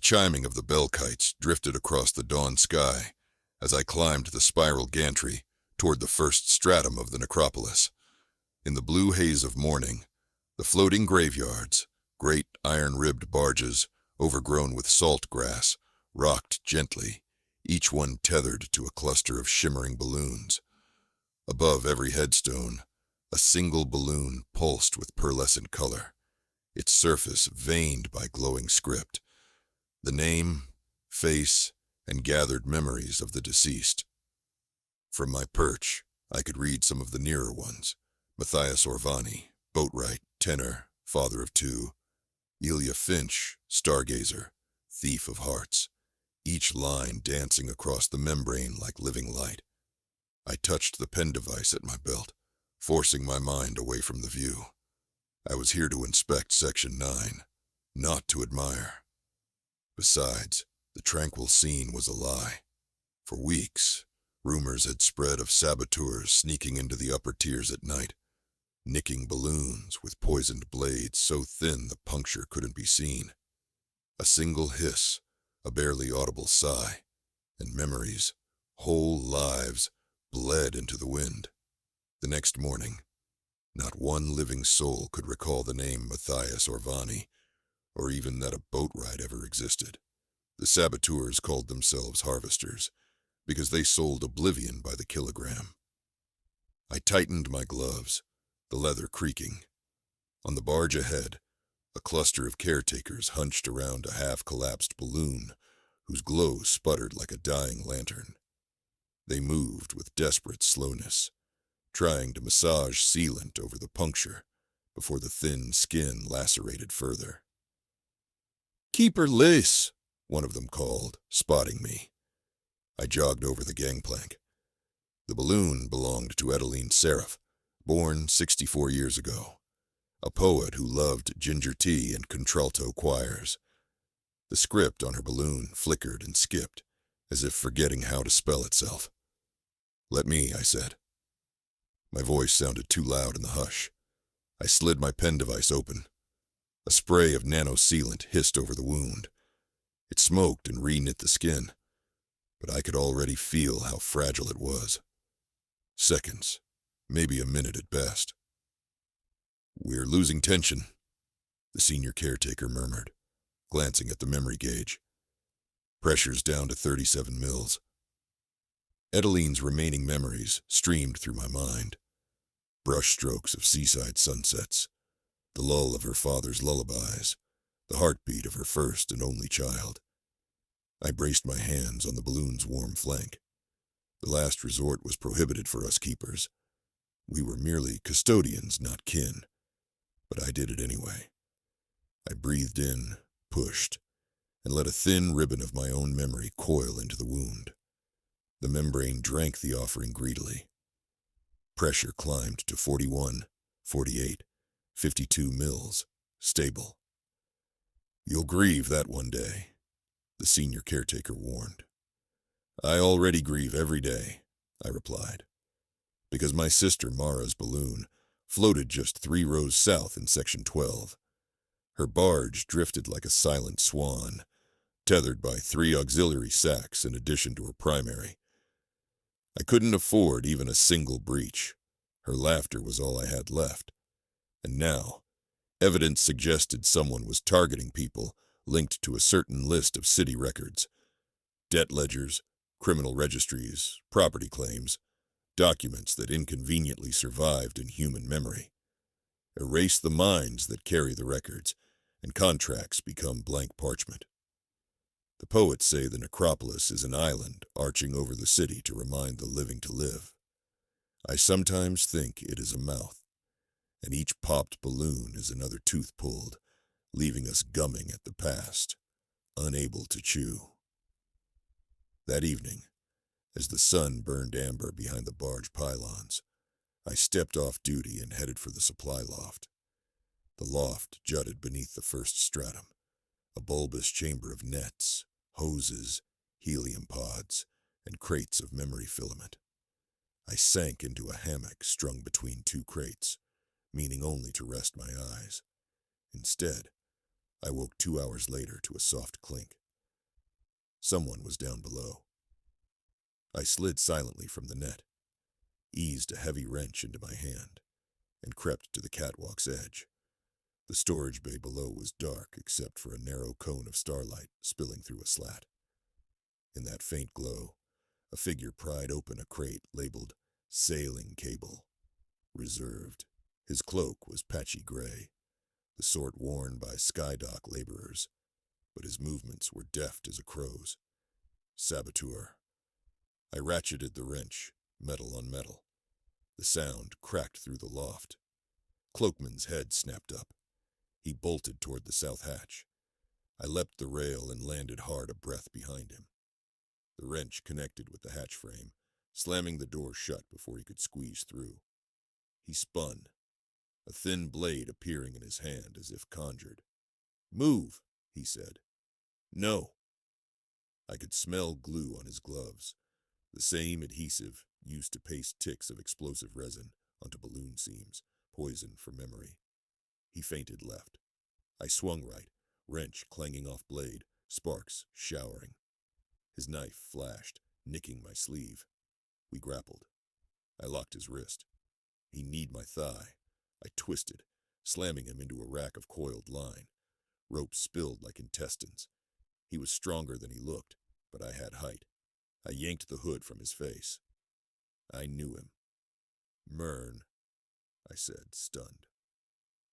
chiming of the bell kites drifted across the dawn sky as I climbed the spiral gantry toward the first stratum of the necropolis. In the blue haze of morning, the floating graveyards, great iron-ribbed barges overgrown with salt grass, rocked gently, each one tethered to a cluster of shimmering balloons. Above every headstone, a single balloon pulsed with pearlescent color, its surface veined by glowing script, the name, face, and gathered memories of the deceased. From my perch, I could read some of the nearer ones: Matthias Orvani, boatwright, tenor, father of two; Ilya Finch, stargazer, thief of hearts, each line dancing across the membrane like living light. I touched the pen device at my belt, forcing my mind away from the view. I was here to inspect Section 9, not to admire. Besides, the tranquil scene was a lie. For weeks, rumors had spread of saboteurs sneaking into the upper tiers at night, nicking balloons with poisoned blades so thin the puncture couldn't be seen. A single hiss, a barely audible sigh, and memories, whole lives, bled into the wind. The next morning, not one living soul could recall the name Matthias Orvani, or even that a boat ride ever existed. The saboteurs called themselves harvesters, because they sold oblivion by the kilogram. I tightened my gloves, the leather creaking. On the barge ahead, a cluster of caretakers hunched around a half-collapsed balloon whose glow sputtered like a dying lantern. They moved with desperate slowness, trying to massage sealant over the puncture before the thin skin lacerated further. "Keep her loose," one of them called, spotting me. I jogged over the gangplank. The balloon belonged to Edeline Seraph, born 64 years ago, a poet who loved ginger tea and contralto choirs. The script on her balloon flickered and skipped, as if forgetting how to spell itself. "Let me," I said. My voice sounded too loud in the hush. I slid my pen device open. A spray of nano-sealant hissed over the wound. It smoked and re-knit the skin, but I could already feel how fragile it was. Seconds, maybe a minute at best. "We're losing tension," the senior caretaker murmured, glancing at the memory gauge. "Pressure's down to 37 mils. Edeline's remaining memories streamed through my mind. Brushstrokes of seaside sunsets, the lull of her father's lullabies, the heartbeat of her first and only child. I braced my hands on the balloon's warm flank. The last resort was prohibited for us keepers. We were merely custodians, not kin. But I did it anyway. I breathed in, pushed, and let a thin ribbon of my own memory coil into the wound. The membrane drank the offering greedily. Pressure climbed to 41, 48, 52 mils, stable. "You'll grieve that one day," the senior caretaker warned. "I already grieve every day," I replied, because my sister Mara's balloon floated just 3 rows south in Section 12. Her barge drifted like a silent swan, tethered by 3 auxiliary sacks in addition to her primary. I couldn't afford even a single breach. Her laughter was all I had left. And now, evidence suggested someone was targeting people linked to a certain list of city records: debt ledgers, criminal registries, property claims, documents that inconveniently survived in human memory. Erase the minds that carry the records, and contracts become blank parchment. The poets say the necropolis is an island arching over the city to remind the living to live. I sometimes think it is a mouth, and each popped balloon is another tooth pulled, leaving us gumming at the past, unable to chew. That evening, as the sun burned amber behind the barge pylons, I stepped off duty and headed for the supply loft. The loft jutted beneath the first stratum, a bulbous chamber of nets, hoses, helium pods, and crates of memory filament. I sank into a hammock strung between 2 crates, meaning only to rest my eyes. Instead, I woke 2 hours later to a soft clink. Someone was down below. I slid silently from the net, eased a heavy wrench into my hand, and crept to the catwalk's edge. The storage bay below was dark except for a narrow cone of starlight spilling through a slat. In that faint glow, a figure pried open a crate labeled Sailing Cable. Reserved. His cloak was patchy gray, the sort worn by skydock laborers, but his movements were deft as a crow's. Saboteur. I ratcheted the wrench, metal on metal. The sound cracked through the loft. Cloakman's head snapped up. He bolted toward the south hatch. I leapt the rail and landed hard a breath behind him. The wrench connected with the hatch frame, slamming the door shut before he could squeeze through. He spun, a thin blade appearing in his hand as if conjured. "Move," he said. "No." I could smell glue on his gloves, the same adhesive used to paste ticks of explosive resin onto balloon seams, poison for memory. He feinted left. I swung right, wrench clanging off blade, sparks showering. His knife flashed, nicking my sleeve. We grappled. I locked his wrist. He kneed my thigh. I twisted, slamming him into a rack of coiled line. Rope spilled like intestines. He was stronger than he looked, but I had height. I yanked the hood from his face. I knew him. "Myrn," I said, stunned.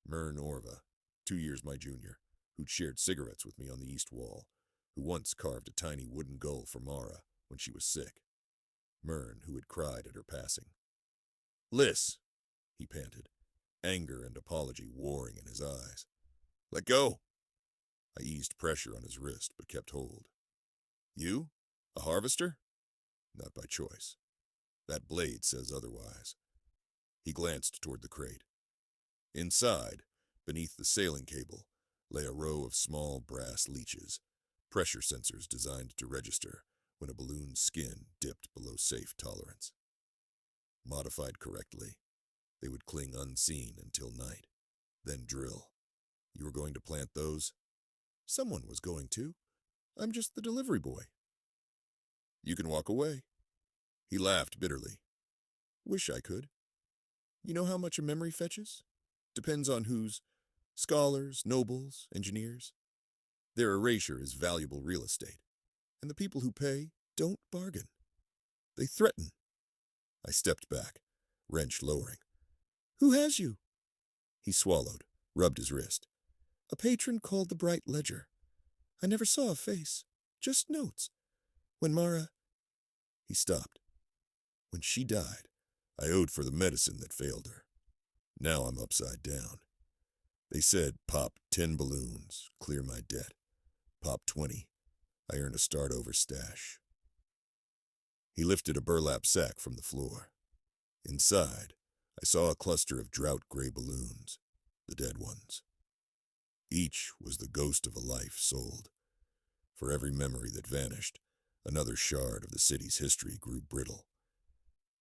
Myrn Orva, 2 years my junior, who'd shared cigarettes with me on the east wall, who once carved a tiny wooden gull for Mara when she was sick. Myrn, who had cried at her passing. "Liss," he panted, anger and apology warring in his eyes. "Let go." I eased pressure on his wrist, but kept hold. "You? A harvester?" "Not by choice. That blade says otherwise." He glanced toward the crate. Inside, beneath the sailing cable, lay a row of small brass leeches, pressure sensors designed to register when a balloon's skin dipped below safe tolerance. Modified correctly, they would cling unseen until night, then drill. "You were going to plant those?" "Someone was going to. I'm just the delivery boy." "You can walk away." He laughed bitterly. "Wish I could. You know how much a memory fetches? Depends on whose. Scholars, nobles, engineers. Their erasure is valuable real estate, and the people who pay don't bargain. They threaten." I stepped back, wrench lowering. "Who has you?" He swallowed, rubbed his wrist. "A patron called the Bright Ledger. I never saw a face, just notes. When Mara..." He stopped. "When she died, I owed for the medicine that failed her. Now I'm upside down. They said pop 10 balloons, clear my debt. Pop 20, I earn a start-over stash." He lifted a burlap sack from the floor. Inside, I saw a cluster of drought-gray balloons, the dead ones. Each was the ghost of a life sold. For every memory that vanished, another shard of the city's history grew brittle.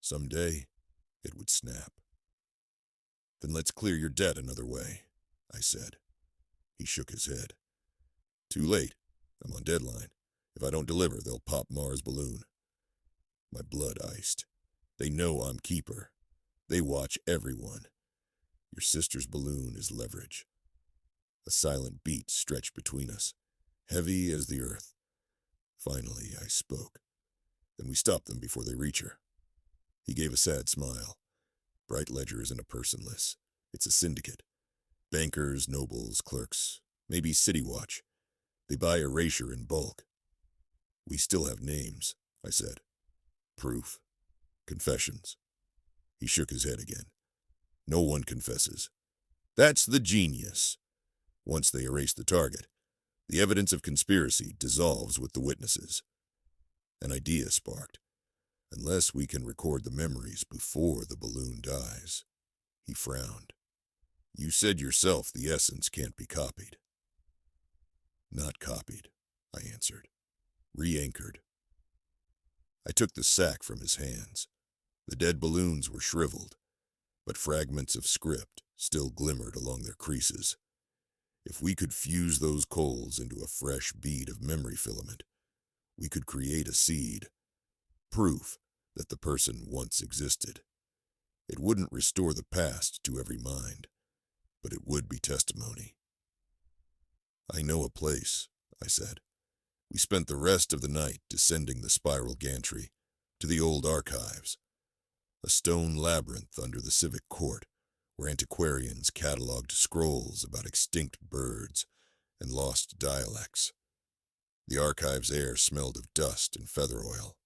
Someday, it would snap. "Then let's clear your debt another way," I said. He shook his head. "Too late. I'm on deadline. If I don't deliver, they'll pop Mars' balloon." My blood iced. "They know I'm keeper. They watch everyone. Your sister's balloon is leverage." A silent beat stretched between us, heavy as the earth. Finally, I spoke. "Then we stop them before they reach her." He gave a sad smile. "Bright Ledger isn't a person list. It's a syndicate. Bankers, nobles, clerks, maybe City Watch. They buy erasure in bulk." "We still have names," I said. "Proof. Confessions." He shook his head again. "No one confesses. That's the genius. Once they erase the target, the evidence of conspiracy dissolves with the witnesses." An idea sparked. "Unless we can record the memories before the balloon dies." He frowned. "You said yourself the essence can't be copied." "Not copied," I answered. "Re-anchored." I took the sack from his hands. The dead balloons were shriveled, but fragments of script still glimmered along their creases. If we could fuse those coals into a fresh bead of memory filament, We could create a seed, proof that the person once existed. It wouldn't restore the past to every mind, but it would be testimony. I know a place, I said. We spent the rest of the night descending the spiral gantry to the old archives, a stone labyrinth under the civic court where antiquarians cataloged scrolls about extinct birds and lost dialects. The archive's air smelled of dust and feather oil.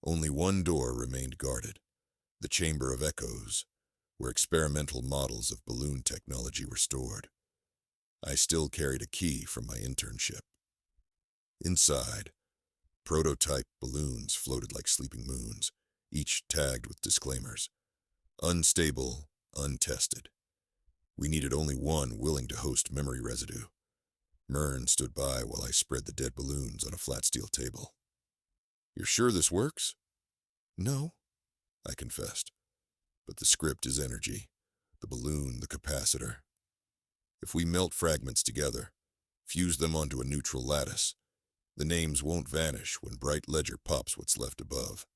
Only one door remained guarded, the Chamber of Echoes, where experimental models of balloon technology were stored. I still carried a key from my internship. Inside, prototype balloons floated like sleeping moons, each tagged with disclaimers. Unstable, untested. We needed only one willing to host memory residue. Myrn stood by while I spread the dead balloons on a flat steel table. "You're sure this works?" "No," I confessed. "But the script is energy, the balloon the capacitor. If we melt fragments together, fuse them onto a neutral lattice, the names won't vanish when bright ledger pops what's left above."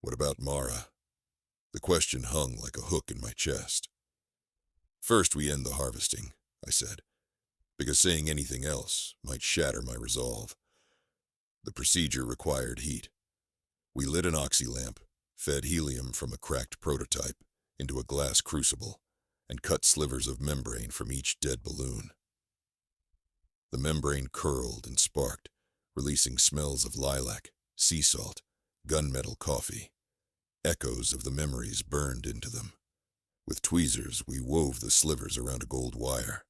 "What about Mara?" The question hung like a hook in my chest. "First we end the harvesting," I said, because saying anything else might shatter my resolve. The procedure required heat. We lit an oxy lamp, fed helium from a cracked prototype into a glass crucible, and cut slivers of membrane from each dead balloon. The membrane curled and sparked, releasing smells of lilac, sea salt, gunmetal coffee. Echoes of the memories burned into them. With tweezers, we wove the slivers around a gold wire.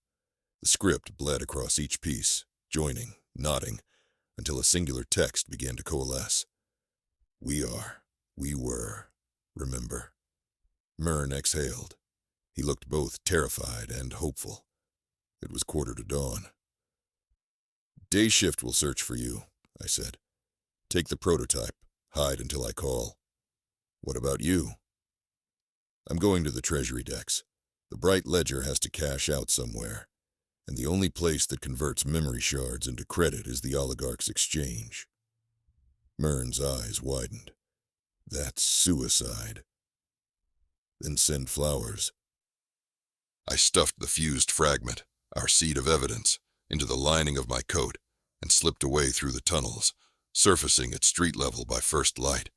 The script bled across each piece, joining, knotting, until a singular text began to coalesce. We were, remember. Myrn exhaled. He looked both terrified and hopeful. It was 1:45. "Day shift will search for you," I said. "Take the prototype, hide until I call." "What about you?" "I'm going to the treasury decks. The bright ledger has to cash out somewhere, and the only place that converts memory shards into credit is the oligarch's exchange." Myrn's eyes widened. "That's suicide." "Then send flowers." I stuffed the fused fragment, our seed of evidence, into the lining of my coat and slipped away through the tunnels, surfacing at street level by first light.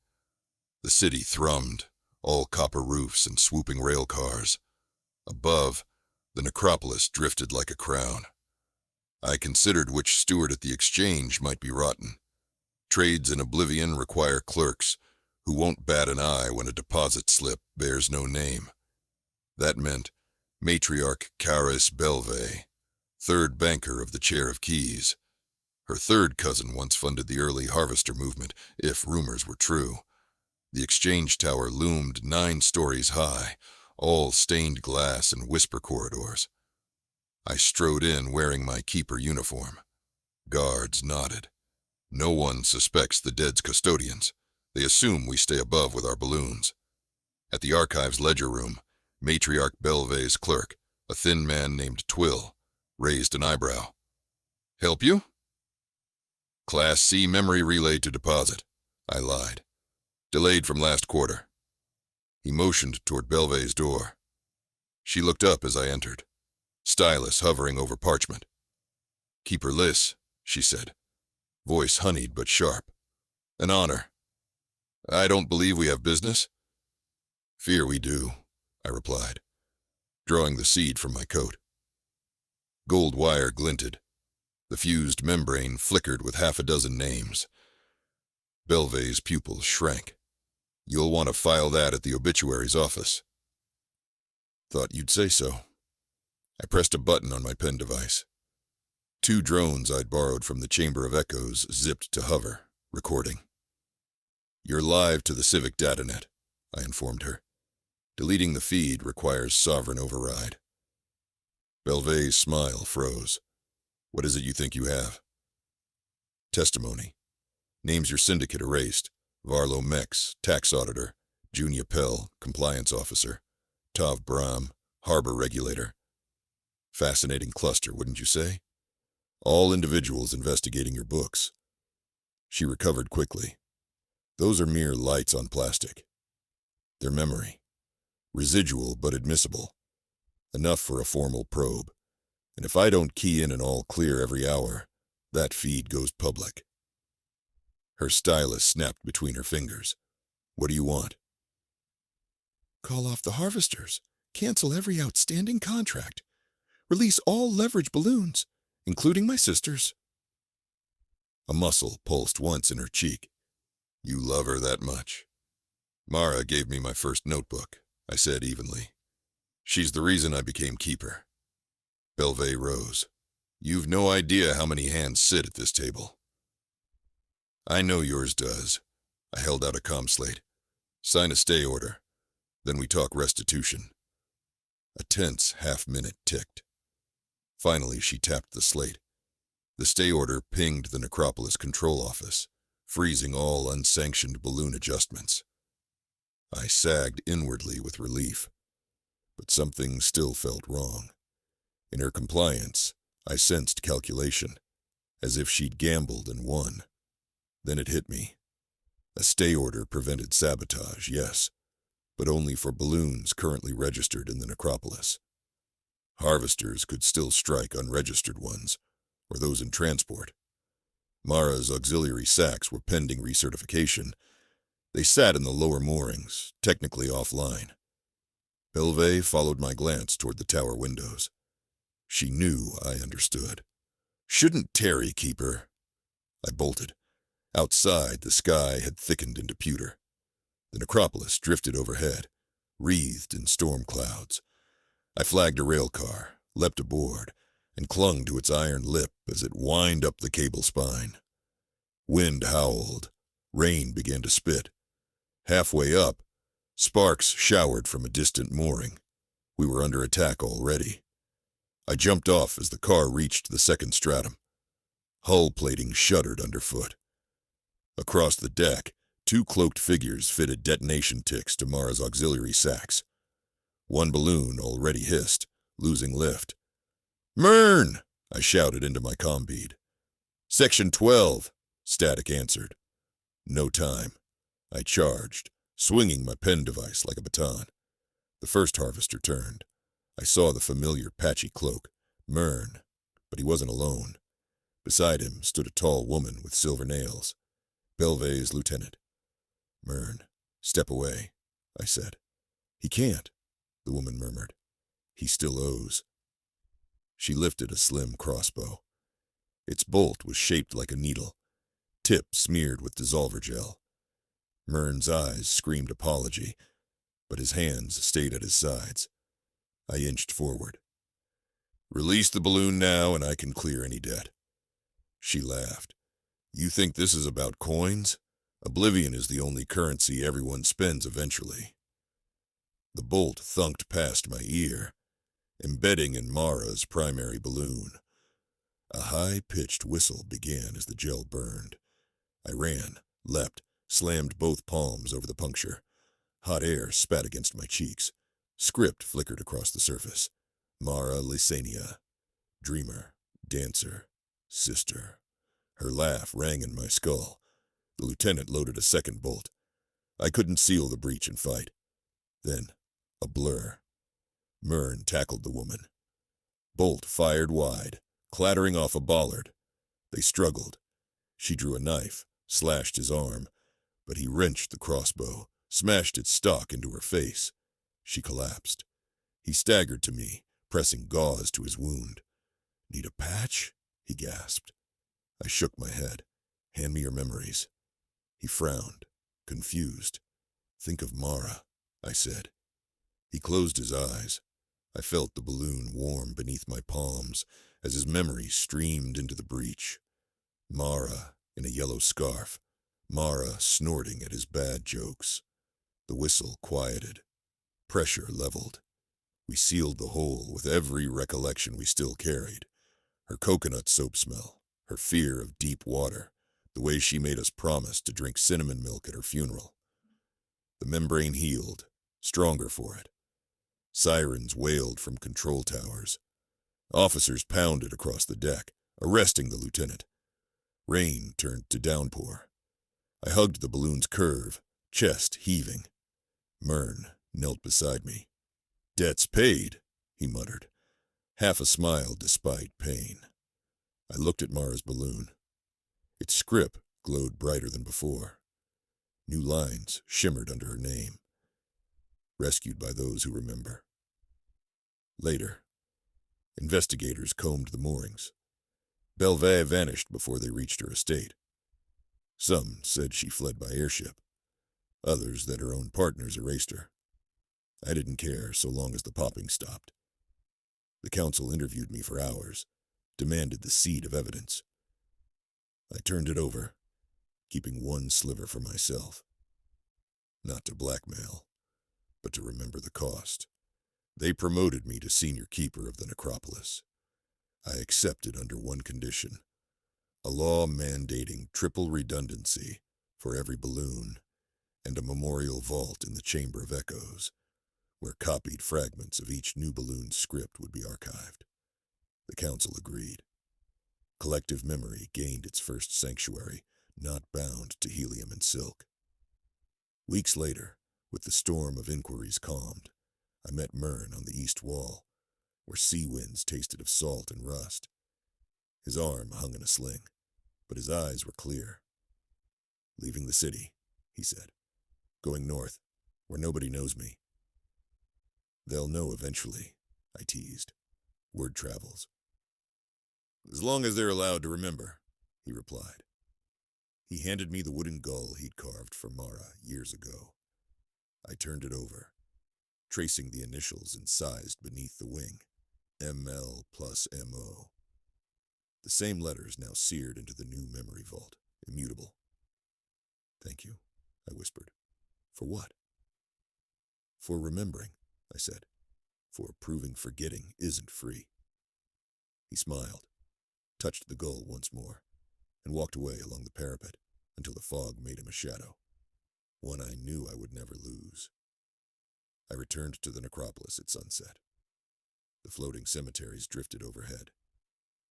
The city thrummed, all copper roofs and swooping rail cars. Above, the necropolis drifted like a crown. I considered which steward at the exchange might be rotten. Trades in oblivion require clerks who won't bat an eye when a deposit slip bears no name. That meant Matriarch Caris Belvay, third banker of the Chair of Keys. Her third cousin once funded the early harvester movement, if rumors were true. The exchange tower loomed 9 stories high, all stained glass and whisper corridors. I strode in wearing my keeper uniform. Guards nodded. No one suspects the dead's custodians. They assume we stay above with our balloons. At the archives ledger room, Matriarch Belvay's clerk, a thin man named Twill, raised an eyebrow. "Help you?" "Class C memory relay to deposit," I lied. "Delayed from last quarter." He motioned toward Belvay's door. She looked up as I entered, stylus hovering over parchment. "Keeper Liss," she said, voice honeyed but sharp. "An honor. I don't believe we have business." "Fear we do," I replied, drawing the seed from my coat. Gold wire glinted. The fused membrane flickered with 6 names. Belvay's pupils shrank. "You'll want to file that at the obituaries office." "Thought you'd say so." I pressed a button on my pen device. 2 drones I'd borrowed from the Chamber of Echoes zipped to hover, recording. "You're live to the Civic Datanet," I informed her. "Deleting the feed requires sovereign override." Belvay's smile froze. "What is it you think you have?" "Testimony. Names your syndicate erased. Varlo Mex, tax auditor. Junia Pell, compliance officer. Tav Bram, harbor regulator. Fascinating cluster, wouldn't you say? All individuals investigating your books. She recovered quickly. Those are mere lights on plastic. They're memory. Residual but admissible. Enough for a formal probe. And if I don't key in an all clear every hour, that feed goes public. Her stylus snapped between her fingers. What do you want? Call off the harvesters. Cancel every outstanding contract. Release all leverage balloons, including my sister's. A muscle pulsed once in her cheek. You love her that much? Mara gave me my first notebook, I said evenly. She's the reason I became keeper. Belvais rose. You've no idea how many hands sit at this table. I know yours does. I held out a comm slate. Sign a stay order. Then we talk restitution. A tense half-minute ticked. Finally, she tapped the slate. The stay order pinged the Necropolis control office, freezing all unsanctioned balloon adjustments. I sagged inwardly with relief, but something still felt wrong. In her compliance, I sensed calculation, as if she'd gambled and won. Then it hit me. A stay order prevented sabotage, yes, but only for balloons currently registered in the Necropolis. Harvesters could still strike unregistered ones, or those in transport. Mara's auxiliary sacks were pending recertification. They sat in the lower moorings, technically offline. Belvais followed my glance toward the tower windows. She knew I understood. Shouldn't Terry keep her? I bolted. Outside, the sky had thickened into pewter. The Necropolis drifted overhead, wreathed in storm clouds. I flagged a rail car, leapt aboard, and clung to its iron lip as it whined up the cable spine. Wind howled. Rain began to spit. Halfway up, sparks showered from a distant mooring. We were under attack already. I jumped off as the car reached the second stratum. Hull plating shuddered underfoot. Across the deck, two cloaked figures fitted detonation ticks to Mara's auxiliary sacks. One balloon already hissed, losing lift. "Mern!" I shouted into my comm bead. "Section 12, static answered. No time. I charged, swinging my pen device like a baton. The first harvester turned. I saw the familiar patchy cloak, Mern, but he wasn't alone. Beside him stood a tall woman with silver nails. Belvais' lieutenant. "Mern, step away," I said. "He can't," the woman murmured. "He still owes." She lifted a slim crossbow. Its bolt was shaped like a needle, tip smeared with dissolver gel. Mern's eyes screamed apology, but his hands stayed at his sides. I inched forward. "Release the balloon now and I can clear any debt." She laughed. "You think this is about coins? Oblivion is the only currency everyone spends eventually." The bolt thunked past my ear, embedding in Mara's primary balloon. A high-pitched whistle began as the gel burned. I ran, leapt, slammed both palms over the puncture. Hot air spat against my cheeks. Script flickered across the surface. Mara Lysania. Dreamer. Dancer. Sister. Her laugh rang in my skull. The lieutenant loaded a second bolt. I couldn't seal the breach and fight. Then, a blur. Mern tackled the woman. Bolt fired wide, clattering off a bollard. They struggled. She drew a knife, slashed his arm, but he wrenched the crossbow, smashed its stock into her face. She collapsed. He staggered to me, pressing gauze to his wound. "Need a patch?" he gasped. I shook my head. "Hand me your memories." He frowned, confused. "Think of Mara," I said. He closed his eyes. I felt the balloon warm beneath my palms as his memory streamed into the breach. Mara in a yellow scarf. Mara snorting at his bad jokes. The whistle quieted. Pressure leveled. We sealed the hole with every recollection we still carried. Her coconut soap smell, her fear of deep water, the way she made us promise to drink cinnamon milk at her funeral. The membrane healed, stronger for it. Sirens wailed from control towers. Officers pounded across the deck, arresting the lieutenant. Rain turned to downpour. I hugged the balloon's curve, chest heaving. Myrn knelt beside me. "Debt's paid," he muttered, half a smile despite pain. I looked at Mara's balloon. Its script glowed brighter than before. New lines shimmered under her name. Rescued by those who remember. Later, investigators combed the moorings. Belvais vanished before they reached her estate. Some said she fled by airship. Others that her own partners erased her. I didn't care so long as the popping stopped. The council interviewed me for hours, demanded the seed of evidence. I turned it over, keeping one sliver for myself. Not to blackmail, but to remember the cost. They promoted me to senior keeper of the necropolis. I accepted under one condition: a law mandating triple redundancy for every balloon, and a memorial vault in the Chamber of Echoes, where copied fragments of each new balloon's script would be archived. The council agreed. Collective memory gained its first sanctuary, not bound to helium and silk. Weeks later, with the storm of inquiries calmed, I met Myrn on the east wall, where sea winds tasted of salt and rust. His arm hung in a sling, but his eyes were clear. "Leaving the city," he said. "Going north, where nobody knows me." "They'll know eventually," I teased. "Word travels." "As long as they're allowed to remember," he replied. He handed me the wooden gull he'd carved for Mara years ago. I turned it over, tracing the initials incised beneath the wing, ML plus MO. The same letters now seared into the new memory vault, immutable. "Thank you," I whispered. "For what?" "For remembering," I said. "For proving forgetting isn't free." He smiled, touched the gull once more, and walked away along the parapet until the fog made him a shadow, one I knew I would never lose. I returned to the necropolis at sunset. The floating cemeteries drifted overhead,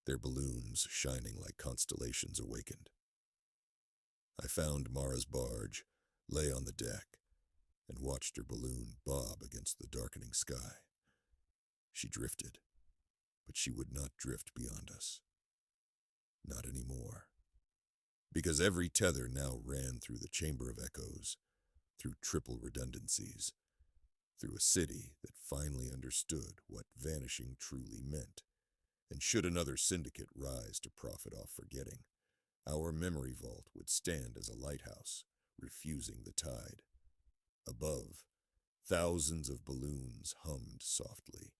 their balloons shining like constellations awakened. I found Mara's barge, lay on the deck, and watched her balloon bob against the darkening sky. She drifted, but she would not drift beyond us. Not anymore. Because every tether now ran through the Chamber of Echoes, through triple redundancies, through a city that finally understood what vanishing truly meant. And should another syndicate rise to profit off forgetting, our memory vault would stand as a lighthouse, refusing the tide. Above, thousands of balloons hummed softly,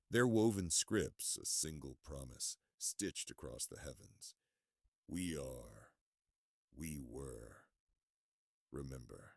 their woven scripts a single promise stitched across the heavens. We were. Remember.